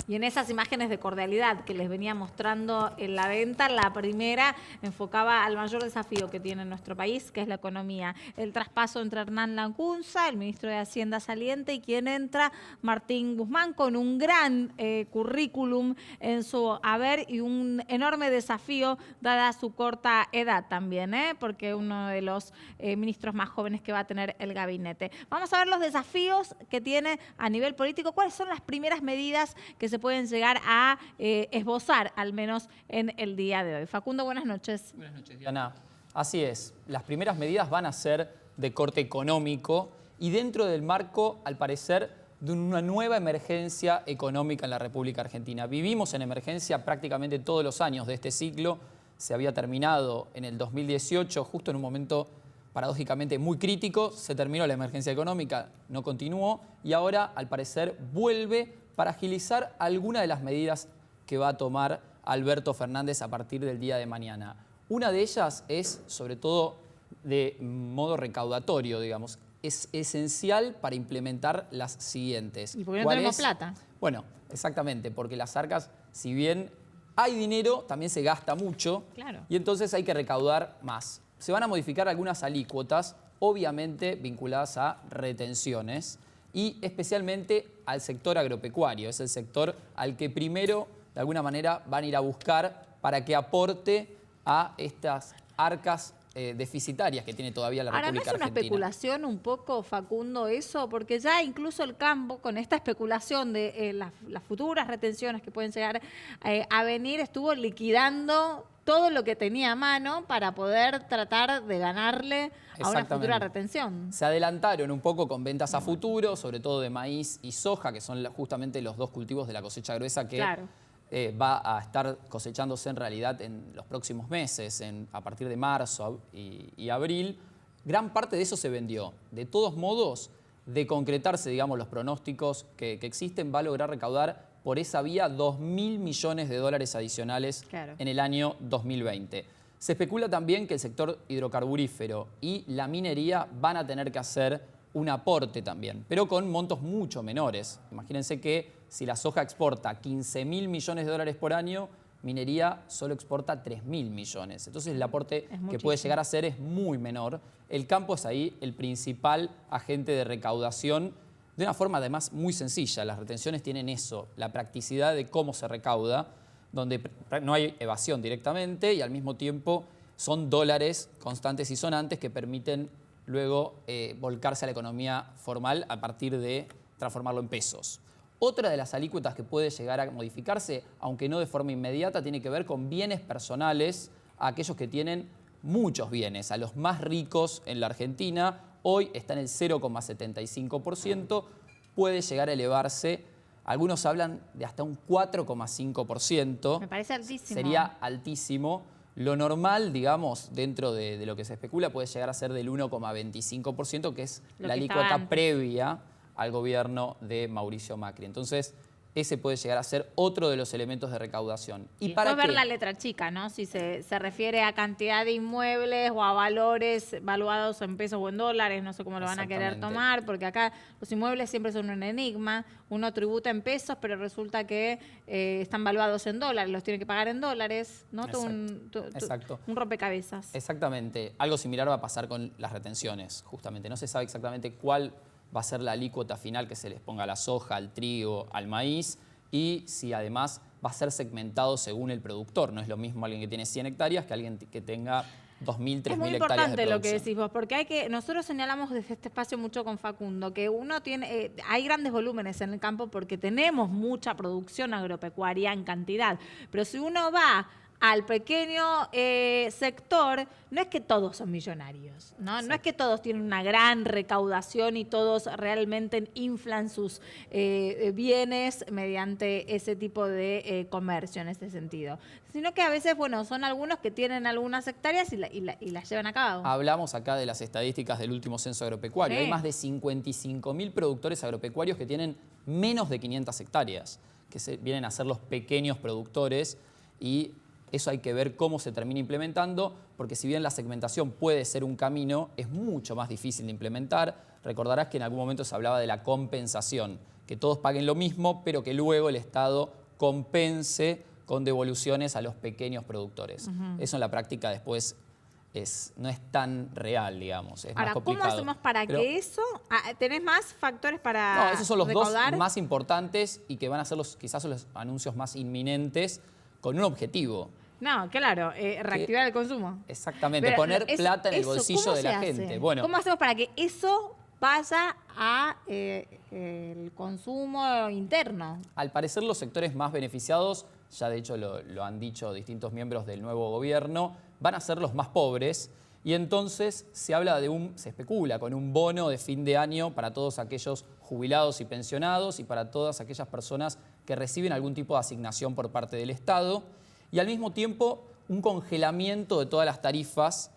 Y en esas imágenes de cordialidad que les venía mostrando en la venta, la primera enfocaba al mayor desafío que tiene nuestro país, que es la economía. El traspaso entre Hernán Lacunza, el ministro de Hacienda saliente, y quien entra, Martín Guzmán, con un gran currículum en su haber y un enorme desafío, dada su corta edad también, porque uno de los ministros más jóvenes que va a tener el gabinete. Vamos a ver los desafíos que tiene a nivel político. ¿Cuáles son las primeras medidas que se pueden llegar a esbozar, al menos en el día de hoy? Facundo, buenas noches. Buenas noches, Diana. Así es, las primeras medidas van a ser de corte económico y dentro del marco, al parecer, de una nueva emergencia económica en la República Argentina. Vivimos en emergencia prácticamente todos los años de este ciclo. Se había terminado en el 2018, justo en un momento paradójicamente muy crítico. Se terminó la emergencia económica, no continuó y ahora, al parecer, vuelve para agilizar algunas de las medidas que va a tomar Alberto Fernández a partir del día de mañana. Una de ellas es, sobre todo, de modo recaudatorio, digamos. Es esencial para implementar las siguientes. ¿Y por qué no tenemos plata? Bueno, exactamente, porque las arcas, si bien hay dinero, también se gasta mucho. Claro. Y entonces hay que recaudar más. Se van a modificar algunas alícuotas, obviamente vinculadas a retenciones y especialmente al sector agropecuario. Es el sector al que primero, de alguna manera, van a ir a buscar para que aporte a estas arcas deficitarias que tiene todavía la República Argentina. Ahora, ¿no es una especulación un poco, Facundo, eso? Porque ya incluso el campo, con esta especulación de las futuras retenciones que pueden llegar a venir, estuvo liquidando todo lo que tenía a mano para poder tratar de ganarle a una futura retención. Se adelantaron un poco con ventas a futuro, sobre todo de maíz y soja, que son justamente los dos cultivos de la cosecha gruesa que... Claro. Va a estar cosechándose en realidad en los próximos meses, a partir de marzo y abril. Gran parte de eso se vendió. De todos modos, de concretarse, digamos, los pronósticos que existen, va a lograr recaudar por esa vía 2.000 millones de dólares adicionales en el año 2020. Se especula también que el sector hidrocarburífero y la minería van a tener que hacer un aporte también, pero con montos mucho menores. Imagínense que si la soja exporta 15.000 millones de dólares por año, minería solo exporta 3.000 millones. Entonces el aporte que puede llegar a ser es muy menor. El campo es ahí el principal agente de recaudación, de una forma además muy sencilla. Las retenciones tienen eso, la practicidad de cómo se recauda, donde no hay evasión directamente y al mismo tiempo son dólares constantes y sonantes que permiten luego volcarse a la economía formal a partir de transformarlo en pesos. Otra de las alícuotas que puede llegar a modificarse, aunque no de forma inmediata, tiene que ver con bienes personales a aquellos que tienen muchos bienes, a los más ricos en la Argentina. Hoy está en el 0,75%, puede llegar a elevarse, algunos hablan de hasta un 4,5%. Me parece altísimo. Sería altísimo. Lo normal, digamos, dentro de lo que se especula, puede llegar a ser del 1,25%, que es la alícuota previa al gobierno de Mauricio Macri. Entonces, ese puede llegar a ser otro de los elementos de recaudación. Y para ver la letra chica, ¿no? Si se refiere a cantidad de inmuebles o a valores valuados en pesos o en dólares, no sé cómo lo van a querer tomar, porque acá los inmuebles siempre son un enigma. Uno tributa en pesos, pero resulta que están valuados en dólares, los tiene que pagar en dólares, ¿no? Exacto. Un rompecabezas. Exactamente. Algo similar va a pasar con las retenciones, justamente. No se sabe exactamente cuál va a ser la alícuota final que se les ponga a la soja, al trigo, al maíz, y si además va a ser segmentado según el productor. No es lo mismo alguien que tiene 100 hectáreas que alguien que tenga 2.000, 3.000 hectáreas de producción. Es muy importante lo que decís vos, porque nosotros señalamos desde este espacio mucho con Facundo, que uno tiene, hay grandes volúmenes en el campo porque tenemos mucha producción agropecuaria en cantidad, pero si uno va al pequeño sector, no es que todos son millonarios, ¿no? No es que todos tienen una gran recaudación y todos realmente inflan sus bienes mediante ese tipo de comercio en ese sentido, sino que a veces, bueno, son algunos que tienen algunas hectáreas y las llevan a cabo. Hablamos acá de las estadísticas del último censo agropecuario. Sí. Hay más de 55.000 productores agropecuarios que tienen menos de 500 hectáreas, que vienen a ser los pequeños productores, y eso hay que ver cómo se termina implementando, porque si bien la segmentación puede ser un camino, es mucho más difícil de implementar. Recordarás que en algún momento se hablaba de la compensación, que todos paguen lo mismo, pero que luego el Estado compense con devoluciones a los pequeños productores. Eso en la práctica después no es tan real, digamos, es más complicado. ¿Cómo hacemos para que eso... ¿Tenés más factores para No, esos son los recaudar? dos más importantes y que van a ser quizás los anuncios más inminentes con un objetivo. No, claro, reactivar el consumo. Exactamente, Pero poner plata en el bolsillo ¿cómo de se la hace? gente. Bueno, ¿Cómo hacemos para que eso vaya a el consumo interno? al parecer los sectores más beneficiados, ya de hecho lo han dicho distintos miembros del nuevo gobierno, van a ser los más pobres y entonces se especula con un bono de fin de año para todos aquellos jubilados y pensionados y para todas aquellas personas que reciben algún tipo de asignación por parte del Estado y al mismo tiempo un congelamiento de todas las tarifas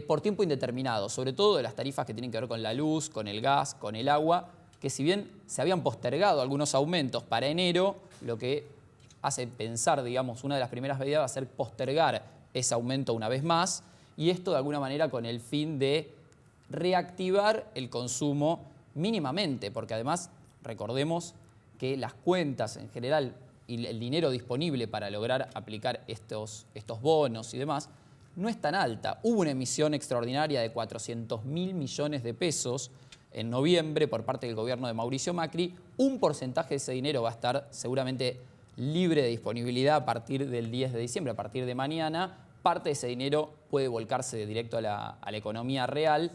por tiempo indeterminado, sobre todo de las tarifas que tienen que ver con la luz, con el gas, con el agua, que si bien se habían postergado algunos aumentos para enero, lo que hace pensar, digamos, una de las primeras medidas va a ser postergar ese aumento una vez más y esto de alguna manera con el fin de reactivar el consumo mínimamente, porque además recordemos que las cuentas en general y el dinero disponible para lograr aplicar estos bonos y demás no es tan alta. Hubo una emisión extraordinaria de 400.000 millones de pesos en noviembre por parte del gobierno de Mauricio Macri. Un porcentaje de ese dinero va a estar seguramente libre de disponibilidad a partir del 10 de diciembre, a partir de mañana. Parte de ese dinero puede volcarse directo a la economía real.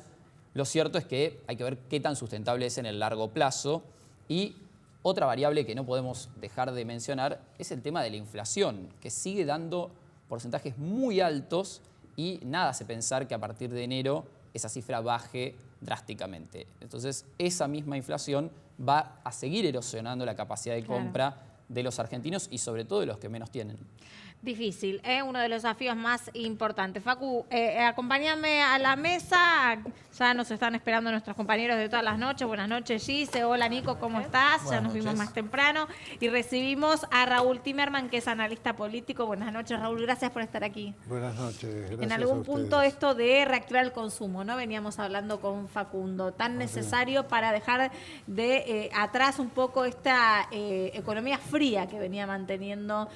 Lo cierto es que hay que ver qué tan sustentable es en el largo plazo. Y otra variable que no podemos dejar de mencionar es el tema de la inflación, que sigue dando porcentajes muy altos y nada hace pensar que a partir de enero esa cifra baje drásticamente. Entonces, esa misma inflación va a seguir erosionando la capacidad de compra de los argentinos y sobre todo de los que menos tienen. Difícil, uno de los desafíos más importantes. Facu, acompáñame a la mesa. Ya nos están esperando nuestros compañeros de todas las noches. Buenas noches, Gise. Hola, Nico, ¿cómo estás? Ya nos vimos más temprano. Y recibimos a Raúl Timerman, que es analista político. Buenas noches, Raúl. Gracias por estar aquí. Buenas noches. Gracias. En algún punto esto de reactivar el consumo, ¿no? Veníamos hablando con Facundo. Tan necesario para dejar de atrás un poco esta economía fría que venía manteniendo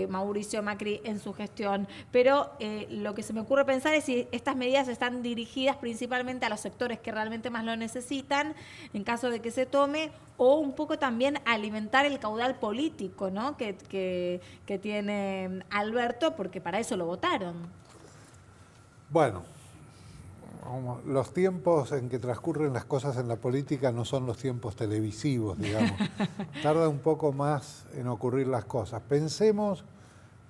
Mauricio Macri en su gestión. Pero lo que se me ocurre pensar es si estas medidas están dirigidas principalmente a los sectores que realmente más lo necesitan, en caso de que se tome, o un poco también alimentar el caudal político, ¿no? que tiene Alberto, porque para eso lo votaron. Bueno, los tiempos en que transcurren las cosas en la política no son los tiempos televisivos, digamos. Tarda un poco más en ocurrir las cosas. Pensemos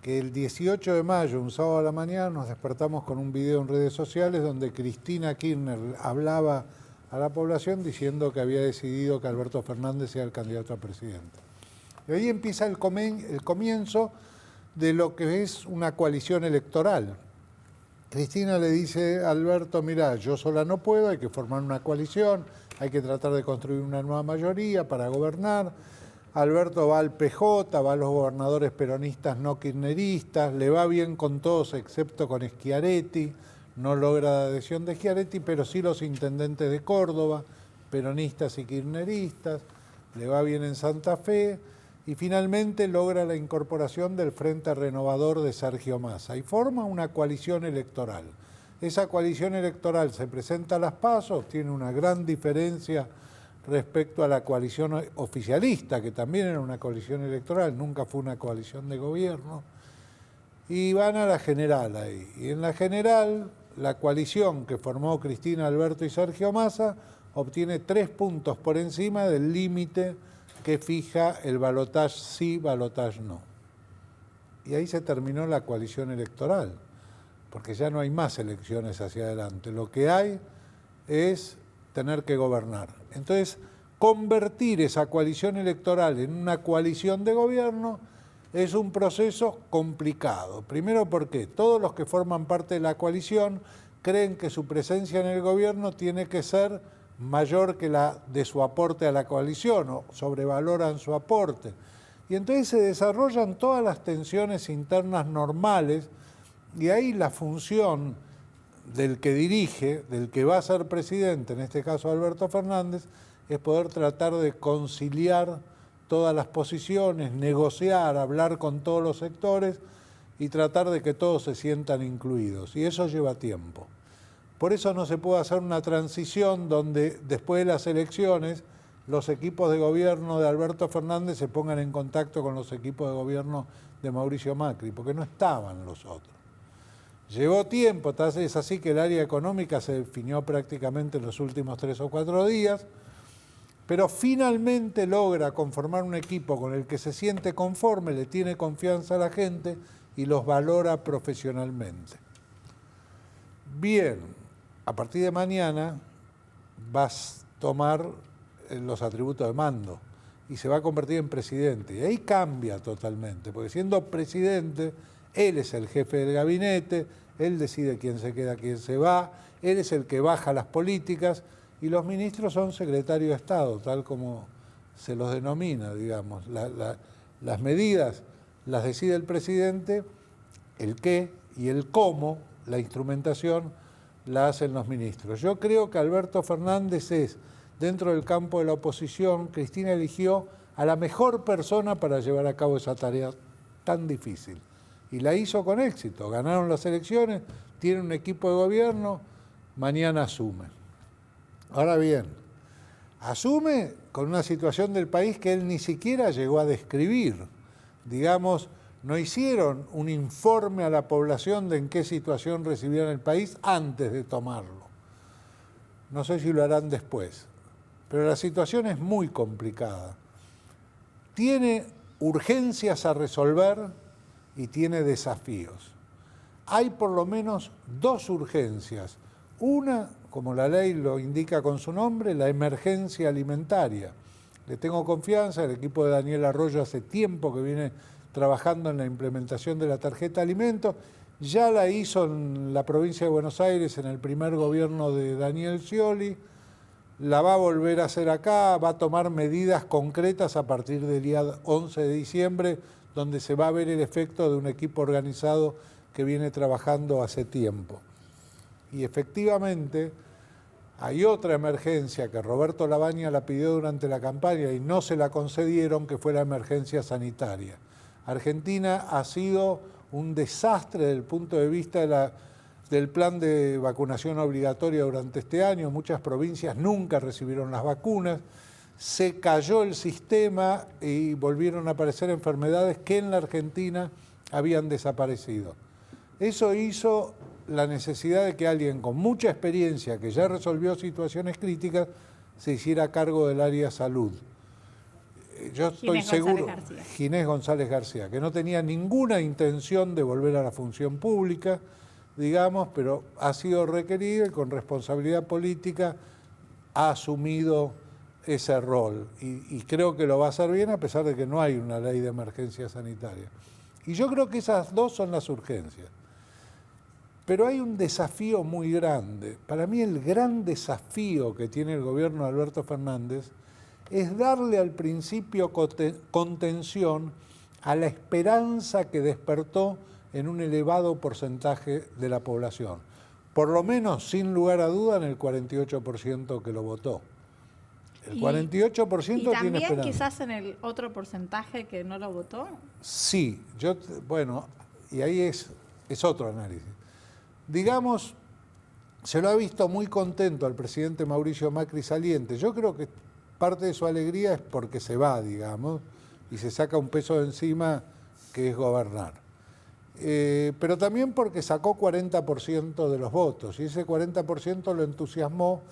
que el 18 de mayo, un sábado a la mañana, nos despertamos con un video en redes sociales donde Cristina Kirchner hablaba a la población diciendo que había decidido que Alberto Fernández sea el candidato a presidente. Y ahí empieza el comienzo de lo que es una coalición electoral. Cristina le dice a Alberto, mira, yo sola no puedo, hay que formar una coalición, hay que tratar de construir una nueva mayoría para gobernar. Alberto va al PJ, va a los gobernadores peronistas no kirchneristas, le va bien con todos excepto con Schiaretti, no logra la adhesión de Schiaretti, pero sí los intendentes de Córdoba, peronistas y kirchneristas, le va bien en Santa Fe y finalmente logra la incorporación del Frente Renovador de Sergio Massa y forma una coalición electoral. Esa coalición electoral se presenta a las PASO, obtiene una gran diferencia respecto a la coalición oficialista, que también era una coalición electoral, nunca fue una coalición de gobierno, y van a la general ahí. Y en la general, la coalición que formó Cristina, Alberto y Sergio Massa obtiene 3 puntos por encima del límite que fija el balotaje sí, balotaje no. Y ahí se terminó la coalición electoral, porque ya no hay más elecciones hacia adelante. Lo que hay es tener que gobernar. Entonces, convertir esa coalición electoral en una coalición de gobierno es un proceso complicado. Primero porque todos los que forman parte de la coalición creen que su presencia en el gobierno tiene que ser mayor que la de su aporte a la coalición o sobrevaloran su aporte. Y entonces se desarrollan todas las tensiones internas normales y ahí la función del que dirige, del que va a ser presidente, en este caso Alberto Fernández, es poder tratar de conciliar todas las posiciones, negociar, hablar con todos los sectores y tratar de que todos se sientan incluidos. Y eso lleva tiempo. Por eso no se puede hacer una transición donde después de las elecciones los equipos de gobierno de Alberto Fernández se pongan en contacto con los equipos de gobierno de Mauricio Macri, porque no estaban los otros. Llevó tiempo, es así que el área económica se definió prácticamente en los últimos 3 o 4 días, pero finalmente logra conformar un equipo con el que se siente conforme, le tiene confianza a la gente y los valora profesionalmente. Bien, a partir de mañana vas a tomar los atributos de mando y se va a convertir en presidente. Y ahí cambia totalmente, porque siendo presidente, él es el jefe del gabinete, él decide quién se queda, quién se va, él es el que baja las políticas y los ministros son secretarios de Estado, tal como se los denomina, digamos. Las medidas las decide el presidente, el qué y el cómo, la instrumentación, la hacen los ministros. Yo creo que Alberto Fernández es, dentro del campo de la oposición, Cristina eligió a la mejor persona para llevar a cabo esa tarea tan difícil. Y la hizo con éxito. Ganaron las elecciones, tiene un equipo de gobierno, mañana asume. Ahora bien, asume con una situación del país que él ni siquiera llegó a describir. Digamos, no hicieron un informe a la población de en qué situación recibían el país antes de tomarlo. No sé si lo harán después, pero la situación es muy complicada. Tiene urgencias a resolver y tiene desafíos. Hay por lo menos 2 urgencias. Una, como la ley lo indica con su nombre, la emergencia alimentaria. Le tengo confianza, el equipo de Daniel Arroyo hace tiempo que viene trabajando en la implementación de la tarjeta de alimentos. Ya la hizo en la provincia de Buenos Aires en el primer gobierno de Daniel Scioli. La va a volver a hacer acá, va a tomar medidas concretas a partir del día 11 de diciembre, donde se va a ver el efecto de un equipo organizado que viene trabajando hace tiempo. Y efectivamente hay otra emergencia que Roberto Labaña la pidió durante la campaña y no se la concedieron, que fue la emergencia sanitaria. Argentina ha sido un desastre desde el punto de vista del plan de vacunación obligatoria durante este año. Muchas provincias nunca recibieron las vacunas. Se cayó el sistema y volvieron a aparecer enfermedades que en la Argentina habían desaparecido. Eso hizo la necesidad de que alguien con mucha experiencia, que ya resolvió situaciones críticas, se hiciera cargo del área salud. Yo estoy seguro, Ginés González García, que no tenía ninguna intención de volver a la función pública, digamos, pero ha sido requerido y con responsabilidad política ha asumido ese rol. Y creo que lo va a hacer bien a pesar de que no hay una ley de emergencia sanitaria. Y yo creo que esas 2 son las urgencias. Pero hay un desafío muy grande. Para mí el gran desafío que tiene el gobierno de Alberto Fernández es darle al principio contención a la esperanza que despertó en un elevado porcentaje de la población. Por lo menos, sin lugar a duda, en el 48% que lo votó. El 48% tiene esperanza. ¿Y también quizás en el otro porcentaje que no lo votó? Sí, bueno, y ahí es otro análisis. Digamos, se lo ha visto muy contento al presidente Mauricio Macri saliente. Yo creo que parte de su alegría es porque se va, digamos, y se saca un peso de encima que es gobernar. Pero también porque sacó 40% de los votos, y ese 40% lo entusiasmó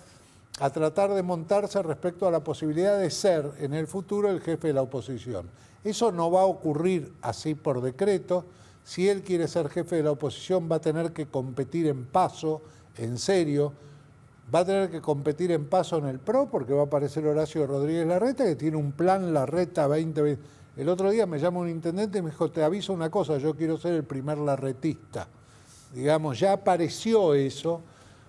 a tratar de montarse respecto a la posibilidad de ser en el futuro el jefe de la oposición. Eso no va a ocurrir así por decreto. Si él quiere ser jefe de la oposición va a tener que competir en PASO, en serio. Va a tener que competir en PASO en el PRO porque va a aparecer Horacio Rodríguez Larreta, que tiene un plan Larreta 2020. El otro día me llama un intendente y me dijo, te aviso una cosa, yo quiero ser el primer larretista. Digamos, ya apareció eso.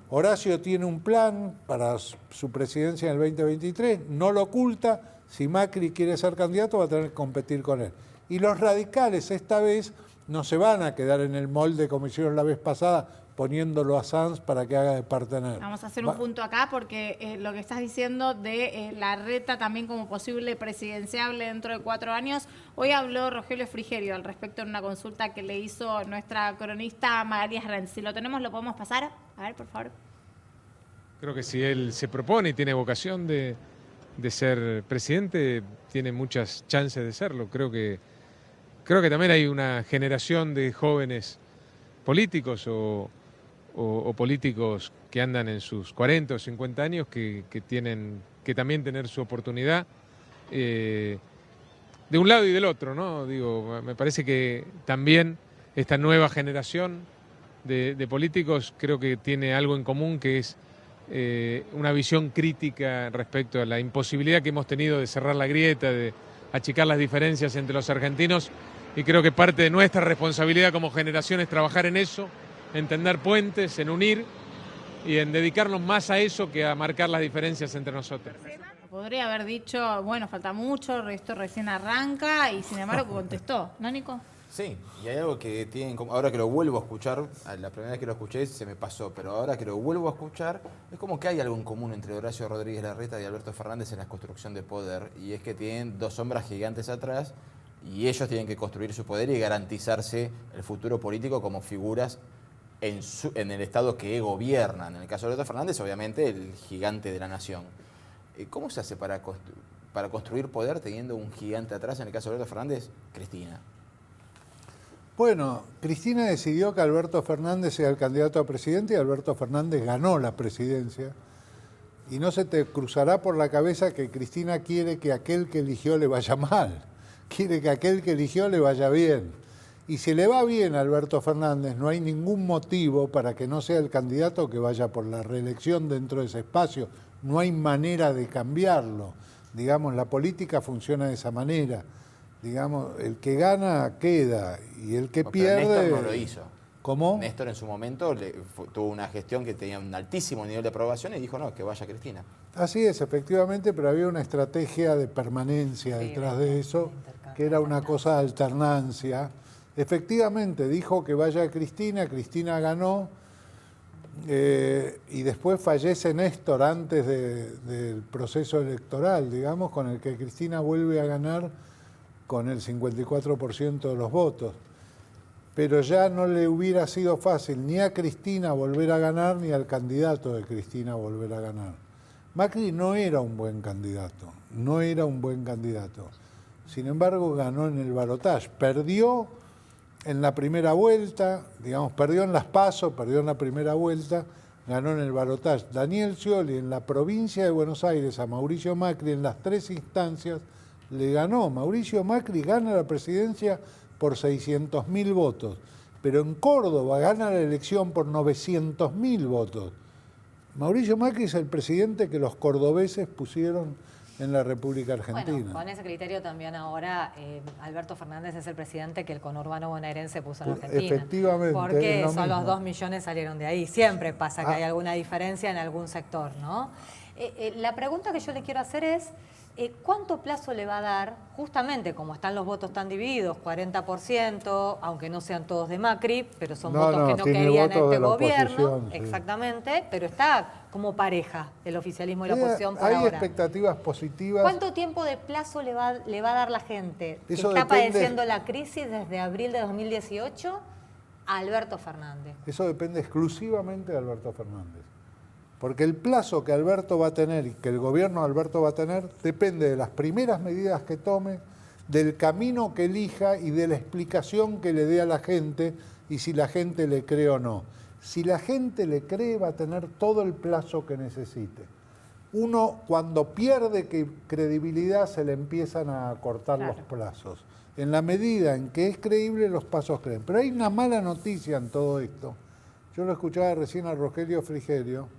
Horacio tiene un plan para su presidencia en el 2023, no lo oculta. Si Macri quiere ser candidato va a tener que competir con él. Y los radicales esta vez no se van a quedar en el molde como hicieron la vez pasada, poniéndolo a Sanz para que haga de partener. Vamos a hacer un punto acá porque lo que estás diciendo de Larreta también como posible presidenciable dentro de 4 años. Hoy habló Rogelio Frigerio al respecto en una consulta que le hizo nuestra cronista Magalías Renz. Si lo tenemos, lo podemos pasar. A ver, por favor. Creo que si él se propone y tiene vocación de ser presidente, tiene muchas chances de serlo. Creo que también hay una generación de jóvenes políticos o políticos que andan en sus 40 o 50 años que tienen que también tener su oportunidad de un lado y del otro, ¿no? Digo, me parece que también esta nueva generación de políticos creo que tiene algo en común, que es una visión crítica respecto a la imposibilidad que hemos tenido de cerrar la grieta, de achicar las diferencias entre los argentinos, y creo que parte de nuestra responsabilidad como generación es trabajar en eso, en tender puentes, en unir y en dedicarnos más a eso que a marcar las diferencias entre nosotros. Podría haber dicho, bueno, falta mucho, esto recién arranca, y sin embargo contestó, ¿no, Nico? Sí, y hay algo que tienen, ahora que lo vuelvo a escuchar, la primera vez que lo escuché se me pasó, pero ahora que lo vuelvo a escuchar, es como que hay algo en común entre Horacio Rodríguez Larreta y Alberto Fernández en la construcción de poder, y es que tienen 2 sombras gigantes atrás, y ellos tienen que construir su poder y garantizarse el futuro político como figuras en el Estado que gobiernan. En el caso de Alberto Fernández, obviamente, el gigante de la nación. ¿Cómo se hace para construir poder teniendo un gigante atrás? En el caso de Alberto Fernández, Cristina. Bueno, Cristina decidió que Alberto Fernández sea el candidato a presidente y Alberto Fernández ganó la presidencia. Y no se te cruzará por la cabeza que Cristina quiere que aquel que eligió le vaya mal. Quiere que aquel que eligió le vaya bien. Y si le va bien a Alberto Fernández, no hay ningún motivo para que no sea el candidato que vaya por la reelección dentro de ese espacio. No hay manera de cambiarlo. Digamos, la política funciona de esa manera. Digamos, el que gana queda y el que pierde... Néstor no lo hizo. ¿Cómo? Néstor en su momento tuvo una gestión que tenía un altísimo nivel de aprobación y dijo, no, que vaya Cristina. Así es, efectivamente, pero había una estrategia de permanencia detrás de eso, que era una cosa de alternancia. Efectivamente, dijo que vaya Cristina, Cristina ganó, y después fallece Néstor antes del proceso electoral, digamos, con el que Cristina vuelve a ganar con el 54% de los votos. Pero ya no le hubiera sido fácil ni a Cristina volver a ganar, ni al candidato de Cristina volver a ganar. Macri no era un buen candidato, no era un buen candidato. Sin embargo, ganó en el balotaje. Perdió en la primera vuelta, digamos, perdió en las PASO, perdió en la primera vuelta, ganó en el balotaje. Daniel Scioli en la provincia de Buenos Aires a Mauricio Macri en las 3 instancias le ganó. Mauricio Macri gana la presidencia por 600.000 votos, pero en Córdoba gana la elección por 900.000 votos. Mauricio Macri es el presidente que los cordobeses pusieron en la República Argentina. Bueno, con ese criterio también ahora Alberto Fernández es el presidente que el conurbano bonaerense puso en Argentina. Efectivamente. Porque son los 2 millones salieron de ahí. Siempre pasa que hay alguna diferencia en algún sector, ¿no? La pregunta que yo le quiero hacer es, ¿cuánto plazo le va a dar, justamente como están los votos tan divididos, 40%, aunque no sean todos de Macri, pero son votos que no querían a este gobierno, sí. Exactamente, pero está como pareja el oficialismo y la oposición por ahora. Hay expectativas positivas. ¿Cuánto tiempo de plazo le va a dar la gente que Eso está depende, padeciendo la crisis desde abril de 2018 a Alberto Fernández? Eso depende exclusivamente de Alberto Fernández. Porque el plazo que Alberto va a tener y que el gobierno de Alberto va a tener depende de las primeras medidas que tome, del camino que elija y de la explicación que le dé a la gente y si la gente le cree o no. Si la gente le cree, va a tener todo el plazo que necesite. Uno, cuando pierde credibilidad, se le empiezan a cortar los plazos. En la medida en que es creíble, los pasos creen. Pero hay una mala noticia en todo esto. Yo lo escuchaba recién a Rogelio Frigerio.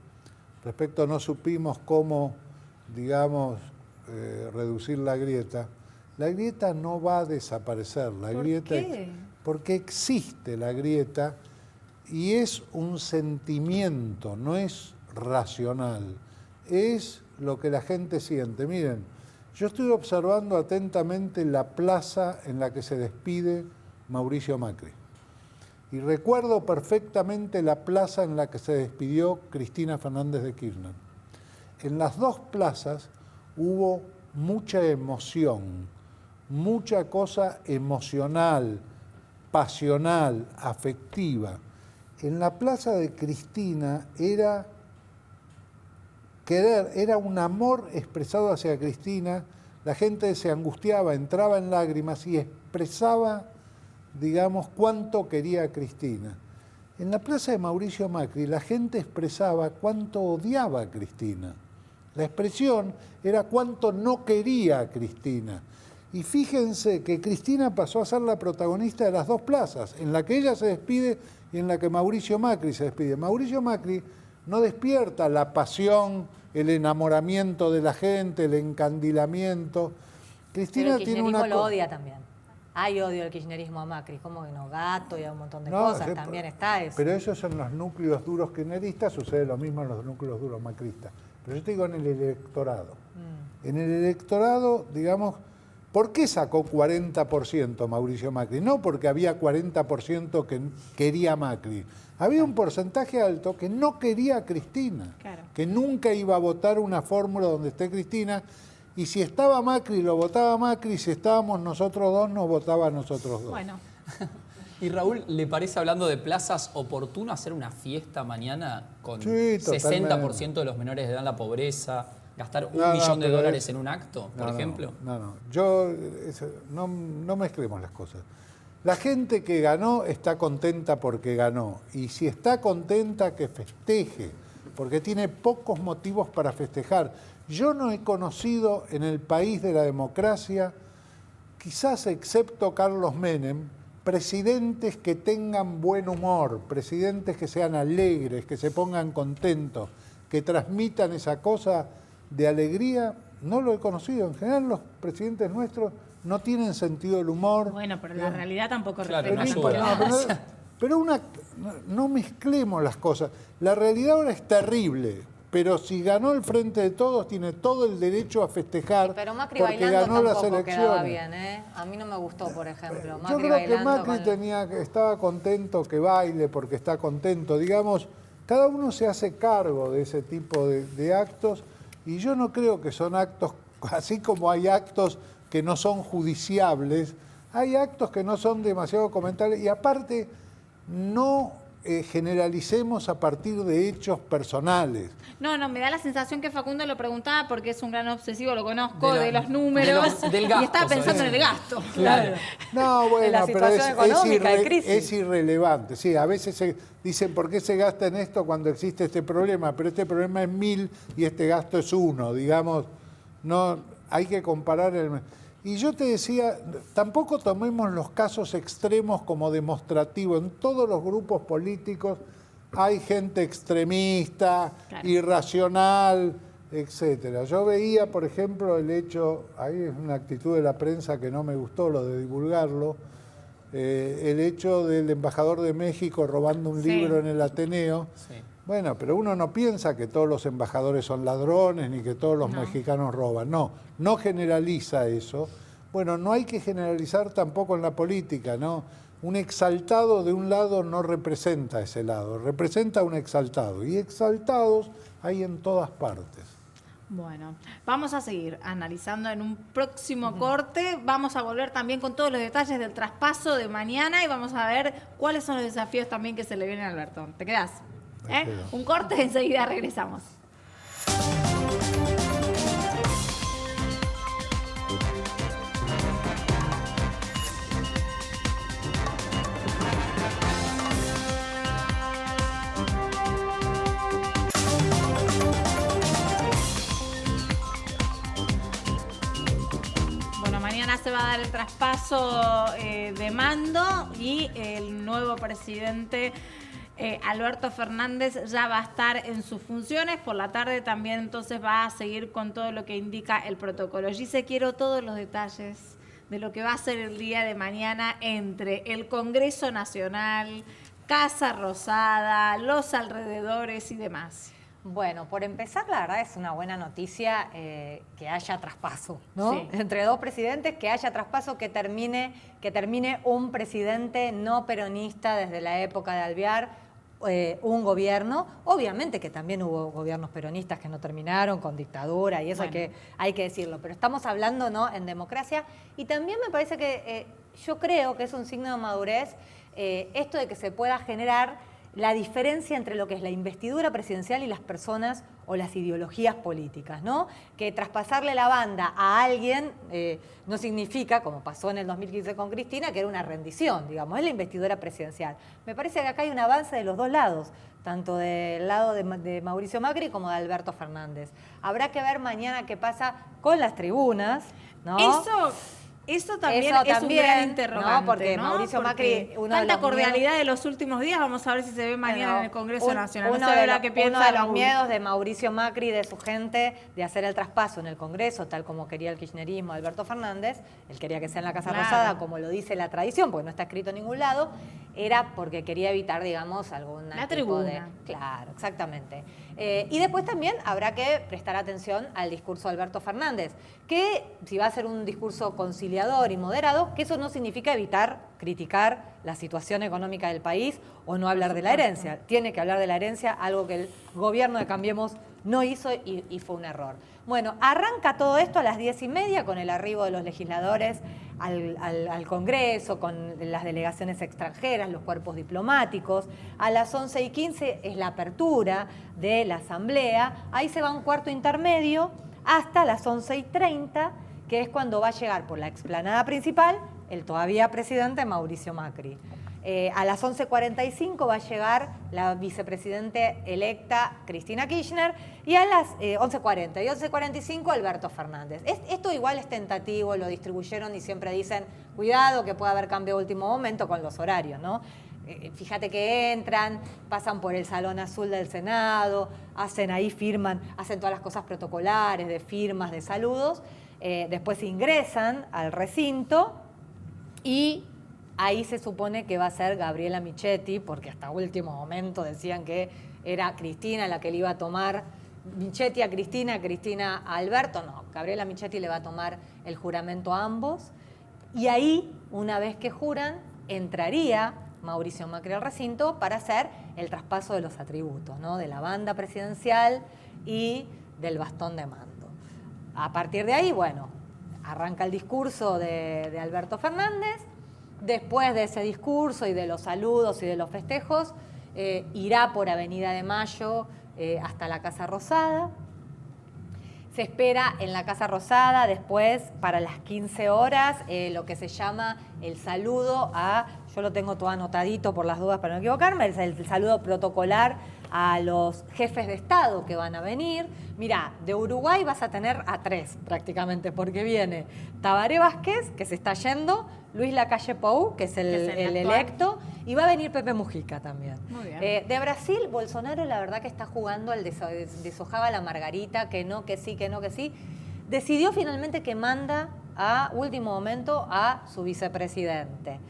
Respecto, no supimos cómo, digamos, reducir la grieta. La grieta no va a desaparecer. ¿Por qué? Porque existe la grieta y es un sentimiento, no es racional. Es lo que la gente siente. Miren, yo estoy observando atentamente la plaza en la que se despide Mauricio Macri. Y recuerdo perfectamente la plaza en la que se despidió Cristina Fernández de Kirchner. En las dos plazas hubo mucha emoción, mucha cosa emocional, pasional, afectiva. En la plaza de Cristina era querer, era un amor expresado hacia Cristina. La gente se angustiaba, entraba en lágrimas y expresaba, digamos, cuánto quería a Cristina. En la plaza de Mauricio Macri la gente expresaba cuánto odiaba a Cristina. La expresión era cuánto no quería a Cristina. Y fíjense que Cristina pasó a ser la protagonista de las dos plazas, en la que ella se despide y en la que Mauricio Macri se despide. Mauricio Macri no despierta la pasión, el enamoramiento de la gente, el encandilamiento. Cristina Pero el tiene kirchnerismo una lo odia también. Hay odio del kirchnerismo a Macri, como que no, Gato y a un montón de cosas, también está eso. Pero esos son los núcleos duros kirchneristas, sucede lo mismo en los núcleos duros macristas. Pero yo te digo en el electorado. En el electorado, digamos, ¿por qué sacó 40% Mauricio Macri? No porque había 40% que quería Macri. Había un porcentaje alto que no quería a Cristina, Claro. que nunca iba a votar una fórmula donde esté Cristina. Y si estaba Macri, lo votaba Macri, si estábamos nosotros dos, nos votaba a nosotros dos. Bueno, Y Raúl, ¿le parece, hablando de plazas, oportuno hacer una fiesta mañana con Sí, 60% de los menores de edad en la pobreza, gastar No, $1 millón pero en un acto, por ejemplo? No. No mezclemos las cosas. La gente que ganó está contenta porque ganó. Y si está contenta, que festeje, porque tiene pocos motivos para festejar. Yo no he conocido en el país de la democracia, quizás excepto Carlos Menem, presidentes que tengan buen humor, presidentes que sean alegres, que se pongan contentos, que transmitan esa cosa de alegría. No lo he conocido. En general los presidentes nuestros no tienen sentido del humor. bueno, pero la realidad tampoco Claro, refleja no tanto ayuda. eso. Pero no mezclemos las cosas. La realidad ahora es terrible, pero si ganó el Frente de Todos, tiene todo el derecho a festejar Pero Macri porque bailando ganó las tampoco quedaba elecciones. bien, ¿eh? A mí no me gustó, por ejemplo. Yo Macri creo que bailando Macri estaba contento que baile porque está contento. Digamos, cada uno se hace cargo de ese tipo de actos y yo no creo que son actos, así como hay actos que no son judiciables, hay actos que no son demasiado comentables y aparte no generalicemos a partir de hechos personales. No, me da la sensación que Facundo lo preguntaba porque es un gran obsesivo, lo conozco, De de la- los números, del gasto, y estaba pensando sobre en el gasto. Claro. No, En bueno, la pero situación económica de crisis. es irrelevante. Sí, a veces se dicen por qué se gasta en esto cuando existe este problema, pero este problema es 1000 y este gasto es 1, digamos. No, hay que comparar el... Y yo te decía, tampoco tomemos los casos extremos como demostrativo. En todos los grupos políticos hay gente extremista, Claro. irracional, etcétera. Yo veía, por ejemplo, el hecho, ahí es una actitud de la prensa que no me gustó, lo de divulgarlo, el hecho del embajador de México robando un Sí. libro en el Ateneo. Sí. Bueno, pero uno no piensa que todos los embajadores son ladrones ni que todos los mexicanos roban. No generaliza eso. Bueno, no hay que generalizar tampoco en la política, ¿no? Un exaltado de un lado no representa ese lado, representa un exaltado. Y exaltados hay en todas partes. Bueno, vamos a seguir analizando en un próximo corte. Vamos a volver también con todos los detalles del traspaso de mañana y vamos a ver cuáles son los desafíos también que se le vienen a Alberto. ¿Te quedás? Me quedo. Un corte, enseguida regresamos. Bueno, mañana se va a dar el traspaso de mando y el nuevo presidente Alberto Fernández ya va a estar en sus funciones. Por la tarde también entonces va a seguir con todo lo que indica el protocolo. Gise, quiero todos los detalles de lo que va a ser el día de mañana entre el Congreso Nacional, Casa Rosada, los alrededores y demás. Bueno, por empezar, la verdad es una buena noticia que haya traspaso, ¿no? Sí. Entre dos presidentes, que haya traspaso, que termine un presidente no peronista desde la época de Alvear, un gobierno. Obviamente que también hubo gobiernos peronistas que no terminaron con dictadura y eso Bueno. hay que decirlo, pero estamos hablando, ¿no?, en democracia. Y también me parece que yo creo que es un signo de madurez esto de que se pueda generar la diferencia entre lo que es la investidura presidencial y las personas o las ideologías políticas, ¿no? Que traspasarle la banda a alguien no significa, como pasó en el 2015 con Cristina, que era una rendición, digamos, es la investidura presidencial. Me parece que acá hay un avance de los dos lados, tanto del lado de Mauricio Macri como de Alberto Fernández. Habrá que ver mañana qué pasa con las tribunas, ¿no? Eso también Eso es un también, gran interrogante, ¿no? Porque Mauricio Macri, uno de tanta los cordialidad de los últimos días, vamos a ver si se ve mañana en el Congreso Nacional. Uno No sé de, la que piensa uno de los Raúl. miedos de Mauricio Macri y de su gente de hacer el traspaso en el Congreso, tal como quería el kirchnerismo de Alberto Fernández, él quería que sea en la Casa Claro. Rosada, como lo dice la tradición, porque no está escrito en ningún lado, era porque quería evitar, digamos, algún La tipo tribuna. Claro, exactamente. Y después también habrá que prestar atención al discurso de Alberto Fernández, que si va a ser un discurso conciliador y moderado, que eso no significa evitar criticar la situación económica del país o no hablar de la herencia. Tiene que hablar de la herencia, algo que el gobierno de Cambiemos no hizo y fue un error. Bueno, arranca todo esto a las 10:30 con el arribo de los legisladores al Congreso, con las delegaciones extranjeras, los cuerpos diplomáticos. A las 11:15 es la apertura de la Asamblea. Ahí se va un cuarto intermedio hasta las 11:30, que es cuando va a llegar por la explanada principal el todavía presidente Mauricio Macri. A las 11:45 va a llegar la vicepresidente electa Cristina Kirchner y a las 11:40 y 11:45 Alberto Fernández. Esto igual es tentativo, lo distribuyeron y siempre dicen, cuidado que puede haber cambio de último momento con los horarios, ¿no? Fíjate que entran, pasan por el Salón Azul del Senado, hacen ahí, firman, hacen todas las cosas protocolares de firmas, de saludos, después ingresan al recinto y ahí se supone que va a ser Gabriela Michetti, porque hasta último momento decían que era Cristina la que le iba a tomar, Michetti a Cristina a Alberto. No, Gabriela Michetti le va a tomar el juramento a ambos. Y ahí, una vez que juran, entraría Mauricio Macri al recinto para hacer el traspaso de los atributos, ¿no? De la banda presidencial y del bastón de mando. A partir de ahí, bueno, arranca el discurso de Alberto Fernández. Después de ese discurso y de los saludos y de los festejos, irá por Avenida de Mayo hasta la Casa Rosada. Se espera en la Casa Rosada después, para las 15 horas, lo que se llama el saludo a, yo lo tengo todo anotadito por las dudas para no equivocarme, el saludo protocolar a los jefes de Estado que van a venir. Mirá, de Uruguay vas a tener a 3 prácticamente, porque viene Tabaré Vázquez, que se está yendo, Luis Lacalle Pou, que es el electo, y va a venir Pepe Mujica también. Muy bien. De Brasil, Bolsonaro la verdad que está jugando al deshojaba la margarita, que no, que sí, que no, que sí. Decidió finalmente que manda a último momento a su vicepresidente.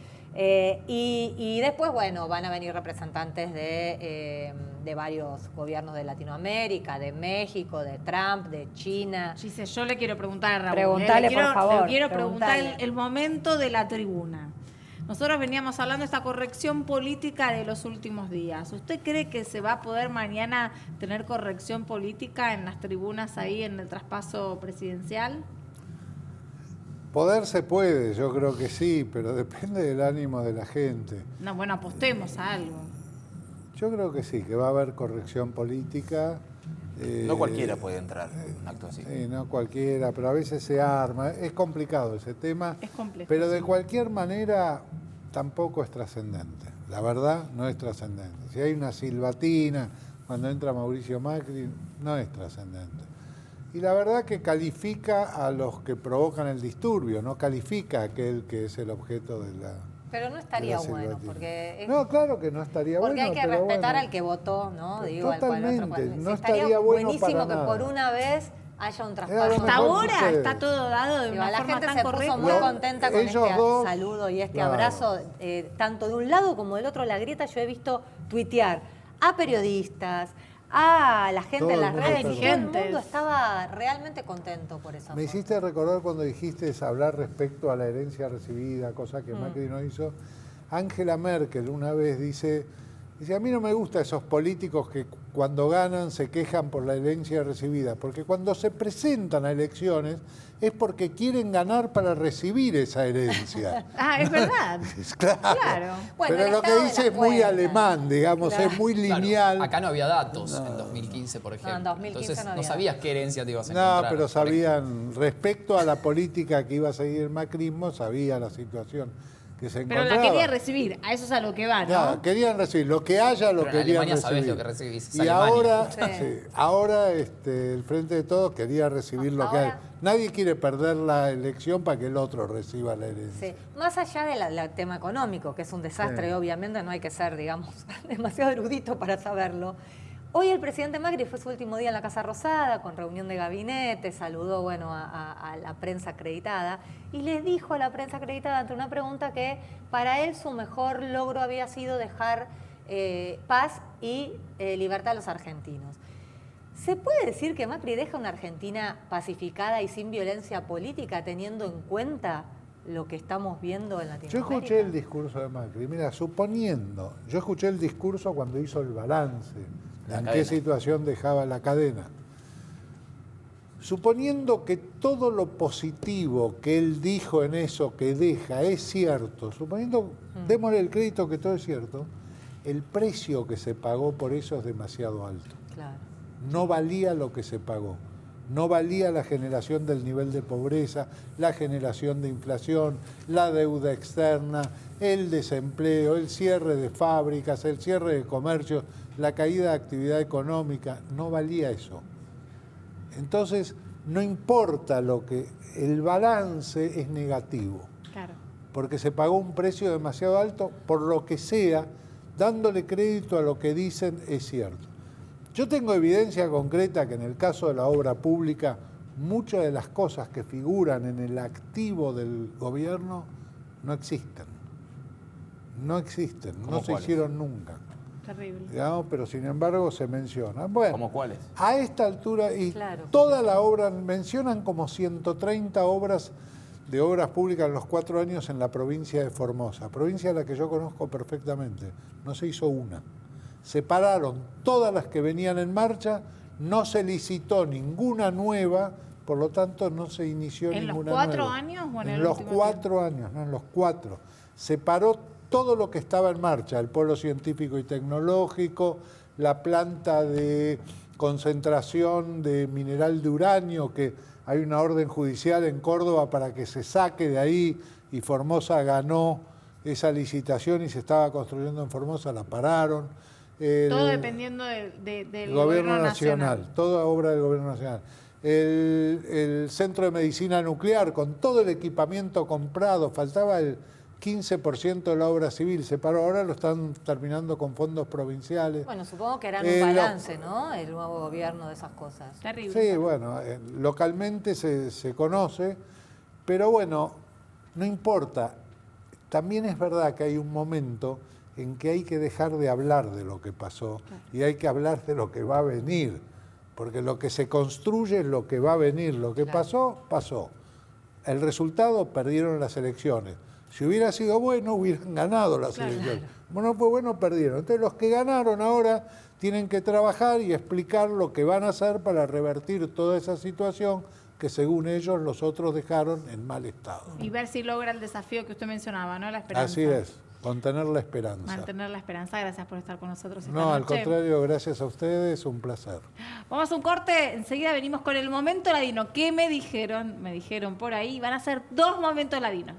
Y después, bueno, van a venir representantes de varios gobiernos de Latinoamérica, de México, de Trump, de China. Gise, yo le quiero preguntar a Raúl. Preguntale, por favor, Le quiero preguntar preguntale. el momento de la tribuna. Nosotros veníamos hablando de esta corrección política de los últimos días. ¿Usted cree que se va a poder mañana tener corrección política en las tribunas ahí en el traspaso presidencial? Poder se puede, yo creo que sí, pero depende del ánimo de la gente. No, bueno, apostemos a algo. Yo creo que sí, que va a haber corrección política. No cualquiera puede entrar en un acto así. No cualquiera, pero a veces se arma. Es complicado ese tema. Es complejo. Pero de cualquier manera tampoco es trascendente. La verdad, no es trascendente. Si hay una silbatina cuando entra Mauricio Macri, no es trascendente. Y la verdad que califica a los que provocan el disturbio, no califica a aquel que es el objeto de la... Pero no estaría de la bueno, silbatina. porque... No, claro que no estaría Porque bueno. hay que pero respetar bueno. al que votó, ¿no? Digo, Totalmente, al cual no estaría bueno buenísimo para que nada. por una vez haya un lo traspaso. Hasta mejor ahora sucede. está todo dado de Digo, una la forma gente tan se correcta. puso muy No, contenta con ellos este dos, saludo y este claro. abrazo, tanto de un lado como del otro. La grieta yo he visto tuitear a periodistas, Ah, la gente Todo en el las mundo redes y perdón. todo el mundo estaba realmente contento por esa Me foto. hiciste recordar cuando dijiste hablar respecto a la herencia recibida, cosa que Macri no hizo. Angela Merkel una vez dice, a mí no me gustan esos políticos que cuando ganan se quejan por la herencia recibida, porque cuando se presentan a elecciones es porque quieren ganar para recibir esa herencia. Ah, es verdad. Claro. Claro. Bueno, Pero el lo que estado de dice la es muy cuenta. alemán, digamos, Claro. es muy Claro, lineal. acá no había datos en 2015, por ejemplo. en 2015 Entonces no no había sabías qué herencia te ibas a No, encontrar. pero por ejemplo. sabían, respecto a la política que iba a seguir el macrismo, sabía la situación que se Pero encontraba. la quería recibir, a eso es a lo que va, ¿no? Claro, querían recibir, lo que haya lo Pero en querían Alemania recibir. sabés lo que recibís, es y Alemania. ahora, Sí. ahora el Frente de Todos quería recibir lo que hay. Ahora- Nadie quiere perder la elección para que el otro reciba la herencia. Sí. Más allá del tema económico, que es un desastre, Sí. obviamente no hay que ser, digamos, demasiado erudito para saberlo. Hoy el presidente Macri fue su último día en la Casa Rosada, con reunión de gabinete, saludó a la prensa acreditada y le dijo a la prensa acreditada ante una pregunta que para él su mejor logro había sido dejar paz y libertad a los argentinos. ¿Se puede decir que Macri deja una Argentina pacificada y sin violencia política, teniendo en cuenta lo que estamos viendo en Yo Latinoamérica? escuché el discurso de Macri. Mira, suponiendo, yo escuché el discurso cuando hizo el balance, La en cadena. qué situación dejaba la cadena. Suponiendo que todo lo positivo que él dijo en eso que deja es cierto, suponiendo, démosle el crédito que todo es cierto, el precio que se pagó por eso es demasiado alto. Claro. No valía lo que se pagó. No valía la generación del nivel de pobreza, la generación de inflación, la deuda externa, el desempleo, el cierre de fábricas, el cierre de comercios, la caída de actividad económica. No valía eso. Entonces, no importa lo que... El balance es negativo, Claro. porque se pagó un precio demasiado alto, por lo que sea, dándole crédito a lo que dicen es cierto. Yo tengo evidencia concreta que en el caso de la obra pública, muchas de las cosas que figuran en el activo del gobierno no existen. No existen, no ¿Cómo se cuáles? hicieron nunca. Terrible. Digamos, pero sin embargo se mencionan. Bueno, ¿Cómo cuáles? a esta altura, y Claro. toda la obra, mencionan como 130 obras de obras públicas en los 4 años en la provincia de Formosa, provincia a la que yo conozco perfectamente. No se hizo una. Se pararon todas las que venían en marcha, no se licitó ninguna nueva, por lo tanto no se inició ¿En los ninguna 4 nueva. años o en En el los último 4 años, no, en los 4. Se paró todo lo que estaba en marcha, el polo científico y tecnológico, la planta de concentración de mineral de uranio, que hay una orden judicial en Córdoba para que se saque de ahí, y Formosa ganó esa licitación y se estaba construyendo en Formosa, la pararon. Todo dependiendo del Gobierno nacional, toda obra del Gobierno Nacional. El Centro de Medicina Nuclear, con todo el equipamiento comprado, faltaba el 15% de la obra civil, se paró, ahora lo están terminando con fondos provinciales. Bueno, supongo que harán lo- un balance, ¿no? El nuevo gobierno de esas cosas. Terrible. Sí, bueno, localmente se conoce, pero bueno, no importa. También es verdad que hay un momento en que hay que dejar de hablar de lo que pasó y hay que hablar de lo que va a venir, porque lo que se construye es lo que va a venir, lo que pasó, pasó. El resultado, perdieron las elecciones. Si hubiera sido bueno, hubieran ganado las elecciones. Como no fue bueno, perdieron. Entonces los que ganaron ahora tienen que trabajar y explicar lo que van a hacer para revertir toda esa situación que según ellos los otros dejaron en mal estado. Y ver si logra el desafío que usted mencionaba, ¿no? La esperanza. Así es, contener la esperanza. Mantener la esperanza. Gracias por estar con nosotros esta No, al noche. contrario, gracias a ustedes, un placer. Vamos a un corte, enseguida venimos con el momento ladino. ¿Qué me dijeron? Me dijeron por ahí, van a ser 2 momentos ladinos.